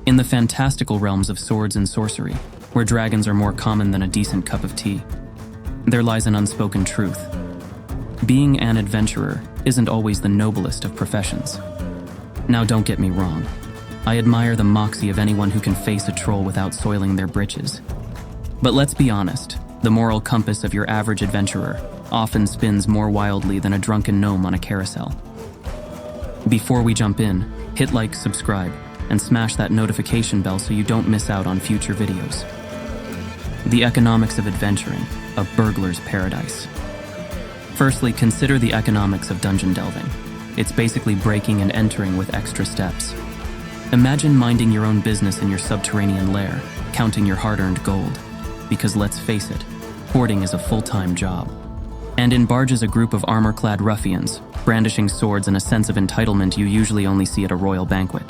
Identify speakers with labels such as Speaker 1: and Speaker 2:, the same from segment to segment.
Speaker 1: In the fantastical realms of swords and sorcery, where dragons are more common than a decent cup of tea, there lies an unspoken truth. Being an adventurer isn't always the noblest of professions. Now, don't get me wrong. I admire the moxie of anyone who can face a troll without soiling their britches. But let's be honest, the moral compass of your average adventurer often spins more wildly than a drunken gnome on a carousel. Before we jump in, hit like, subscribe, and smash that notification bell so you don't miss out on future videos. The economics of adventuring, a burglar's paradise. Firstly, consider the economics of dungeon delving. It's basically breaking and entering with extra steps. Imagine minding your own business in your subterranean lair, counting your hard-earned gold. Because let's face it, hoarding is a full-time job. And in barges a group of armor-clad ruffians, brandishing swords and a sense of entitlement you usually only see at a royal banquet.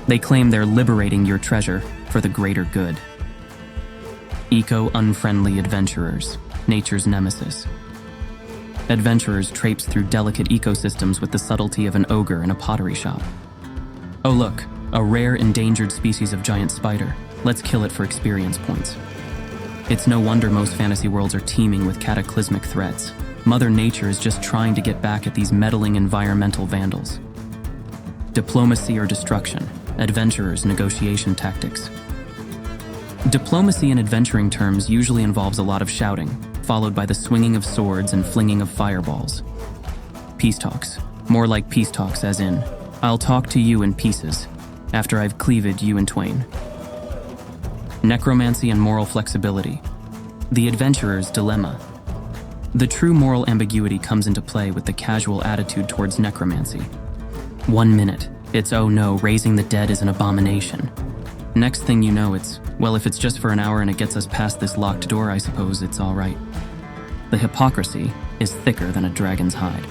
Speaker 1: They claim they're liberating your treasure for the greater good. Eco-unfriendly adventurers, nature's nemesis. Adventurers traipse through delicate ecosystems with the subtlety of an ogre in a pottery shop. Oh look, a rare endangered species of giant spider. Let's kill it for experience points. It's no wonder most fantasy worlds are teeming with cataclysmic threats. Mother Nature is just trying to get back at these meddling environmental vandals. Diplomacy or destruction, adventurers' negotiation tactics. Diplomacy in adventuring terms usually involves a lot of shouting, followed by the swinging of swords and flinging of fireballs. Peace talks, more like peace talks as in, I'll talk to you in pieces, after I've cleaved you in twain. Necromancy and moral flexibility. The adventurer's dilemma. The true moral ambiguity comes into play with the casual attitude towards necromancy. 1 minute, it's oh no, raising the dead is an abomination. Next thing you know, it's, well, if it's just for an hour and it gets us past this locked door, I suppose it's all right. The hypocrisy is thicker than a dragon's hide.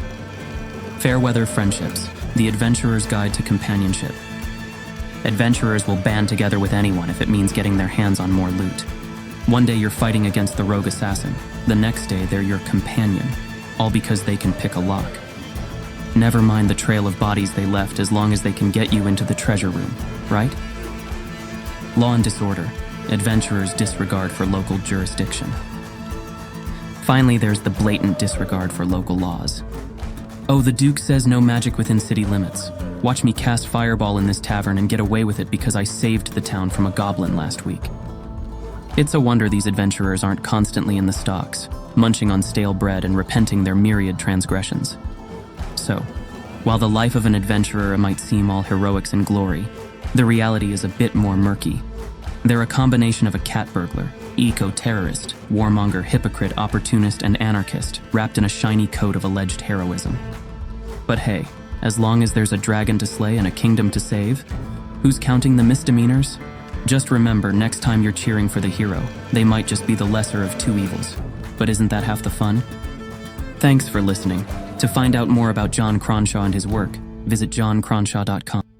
Speaker 1: Fair-weather friendships, the adventurer's guide to companionship. Adventurers will band together with anyone if it means getting their hands on more loot. One day you're fighting against the rogue assassin, the next day they're your companion, all because they can pick a lock. Never mind the trail of bodies they left as long as they can get you into the treasure room, right? Law and disorder, adventurers' disregard for local jurisdiction. Finally, there's the blatant disregard for local laws. Oh, the Duke says no magic within city limits. Watch me cast fireball in this tavern and get away with it because I saved the town from a goblin last week. It's a wonder these adventurers aren't constantly in the stocks, munching on stale bread and repenting their myriad transgressions. So, while the life of an adventurer might seem all heroics and glory, the reality is a bit more murky. They're a combination of a cat burglar, eco-terrorist, warmonger, hypocrite, opportunist, and anarchist, wrapped in a shiny coat of alleged heroism. But hey, as long as there's a dragon to slay and a kingdom to save, who's counting the misdemeanors? Just remember, next time you're cheering for the hero, they might just be the lesser of two evils. But isn't that half the fun? Thanks for listening. To find out more about John Cronshaw and his work, visit johncronshaw.com.